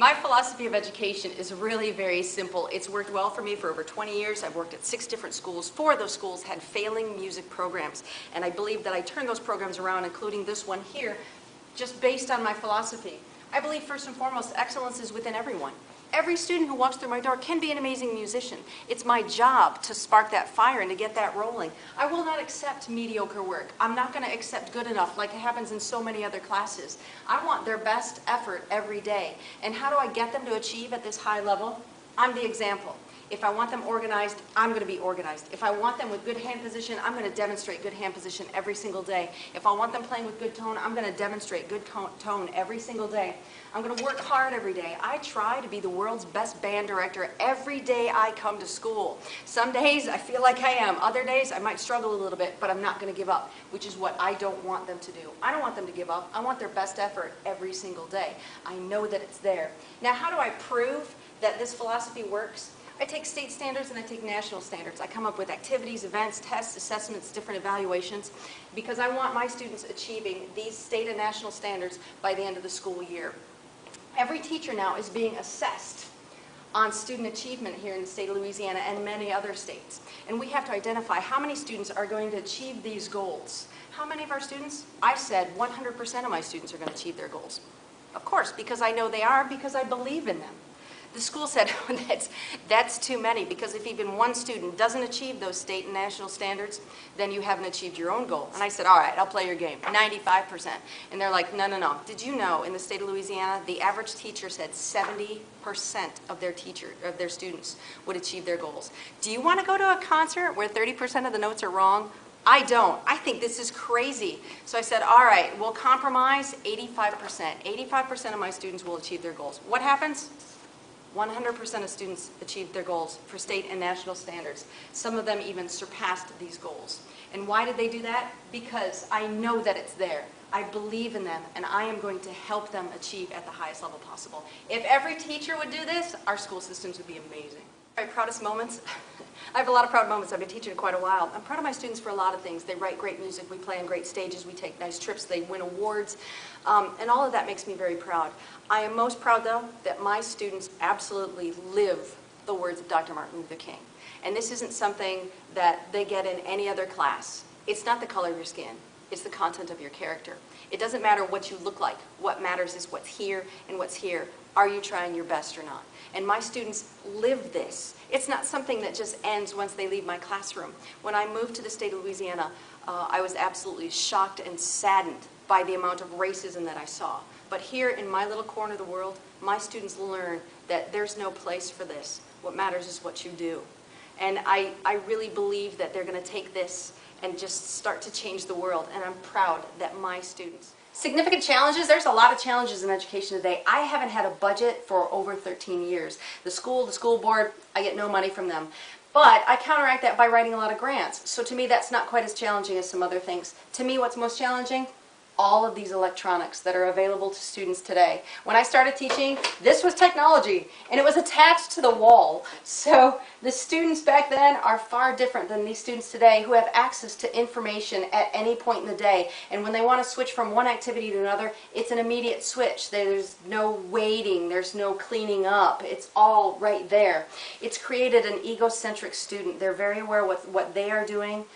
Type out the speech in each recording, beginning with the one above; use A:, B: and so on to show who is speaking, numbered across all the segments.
A: My philosophy of education is really very simple. It's worked well for me for over 20 years. I've worked at 6 different schools. 4 of those schools had failing music programs. And I believe that I turned those programs around, including this one here, just based on my philosophy. I believe first and foremost, excellence is within everyone. Every student who walks through my door can be an amazing musician. It's my job to spark that fire and to get that rolling. I will not accept mediocre work. I'm not going to accept good enough like it happens in so many other classes. I want their best effort every day. And how do I get them to achieve at this high level? I'm the example. If I want them organized, I'm going to be organized. If I want them with good hand position, I'm going to demonstrate good hand position every single day. If I want them playing with good tone, I'm going to demonstrate good tone every single day. I'm going to work hard every day. I try to be the world's best band director every day I come to school. Some days I feel like I am. Other days I might struggle a little bit, but I'm not going to give up, which is what I don't want them to do. I don't want them to give up. I want their best effort every single day. I know that it's there. Now, how do I prove that this philosophy works? I take state standards and I take national standards. I come up with activities, events, tests, assessments, different evaluations, because I want my students achieving these state and national standards by the end of the school year. Every teacher now is being assessed on student achievement here in the state of Louisiana and many other states. And we have to identify how many students are going to achieve these goals. How many of our students? I said 100% of my students are going to achieve their goals. Of course, because I know they are, because I believe in them. The school said, that's too many, because if even one student doesn't achieve those state and national standards, then you haven't achieved your own goal. And I said, all right, I'll play your game, 95%. And they're like, no, no, no. Did you know in the state of Louisiana, the average teacher said 70% of their students would achieve their goals? Do you want to go to a concert where 30% of the notes are wrong? I don't. I think this is crazy. So I said, all right, we'll compromise 85%. 85% of my students will achieve their goals. What happens? 100% of students achieved their goals for state and national standards. Some of them even surpassed these goals. And why did they do that? Because I know that it's there. I believe in them, and I am going to help them achieve at the highest level possible. If every teacher would do this, our school systems would be amazing. My proudest moments? I have a lot of proud moments. I've been teaching quite a while. I'm proud of my students for a lot of things. They write great music, we play on great stages, we take nice trips, they win awards, and all of that makes me very proud. I am most proud, though, that my students absolutely live the words of Dr. Martin Luther King. And this isn't something that they get in any other class. It's not the color of your skin. It's the content of your character. It doesn't matter what you look like. What matters is what's here and what's here. Are you trying your best or not? And my students live this. It's not something that just ends once they leave my classroom. When I moved to the state of Louisiana, I was absolutely shocked and saddened by the amount of racism that I saw. But here in my little corner of the world, my students learn that there's no place for this. What matters is what you do. And I really believe that they're going to take this and just start to change the world. And I'm proud that my students. Significant challenges. There's a lot of challenges in education today. I haven't had a budget for over 13 years. The school board, I get no money from them. But I counteract that by writing a lot of grants. So to me, that's not quite as challenging as some other things. To me, what's most challenging? All of these electronics that are available to students today. When I started teaching, this was technology, and it was attached to the wall. So the students back then are far different than these students today who have access to information at any point in the day. And when they want to switch from one activity to another, it's an immediate switch. There's no waiting, there's no cleaning up. It's all right there. It's created an egocentric student. They're very aware of what they are doing,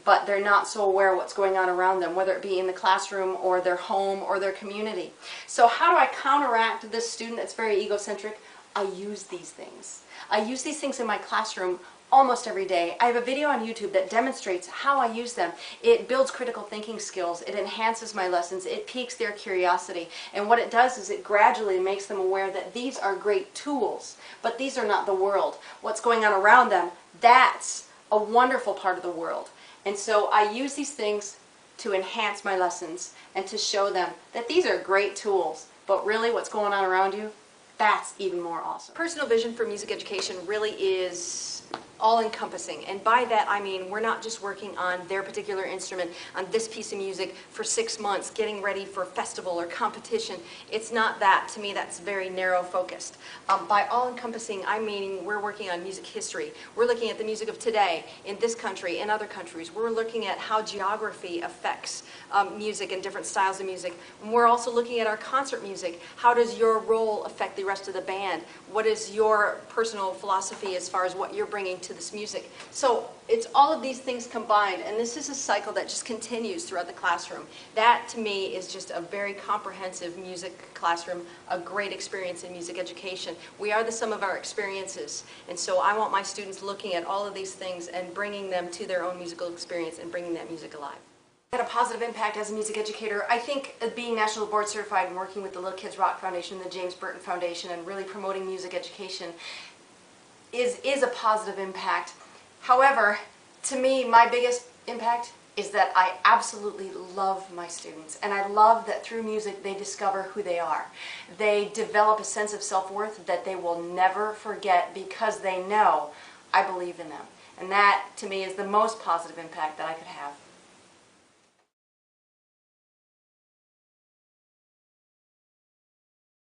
A: but they're not so aware of what's going on around them, whether it be in the classroom or their home or their community. So how do I counteract this student that's very egocentric? I use these things. I use these things in my classroom almost every day. I have a video on YouTube that demonstrates how I use them. It builds critical thinking skills. It enhances my lessons. It piques their curiosity. And what it does is it gradually makes them aware that these are great tools, but these are not the world. What's going on around them, that's a wonderful part of the world. And so I use these things to enhance my lessons and to show them that these are great tools, but really what's going on around you, that's even more awesome. Personal vision for music education really is all-encompassing. And by that I mean we're not just working on their particular instrument, on this piece of music for 6 months, getting ready for a festival or competition. It's not that. To me, that's very narrow focused. By all-encompassing, I mean we're working on music history. We're looking at the music of today in this country, in other countries. We're looking at how geography affects music and different styles of music. And we're also looking at our concert music. How does your role affect the rest of the band? What is your personal philosophy as far as what you're bringing to this music? So it's all of these things combined, and this is a cycle that just continues throughout the classroom. That, to me, is just a very comprehensive music classroom, a great experience in music education. We are the sum of our experiences, and so I want my students looking at all of these things and bringing them to their own musical experience and bringing that music alive. Had a positive impact as a music educator. I think being National Board Certified and working with the Little Kids Rock Foundation and the James Burton Foundation and really promoting music education is a positive impact. However, to me, my biggest impact is that I absolutely love my students, and I love that through music they discover who they are. They develop a sense of self-worth that they will never forget because they know I believe in them. And that, to me, is the most positive impact that I could have.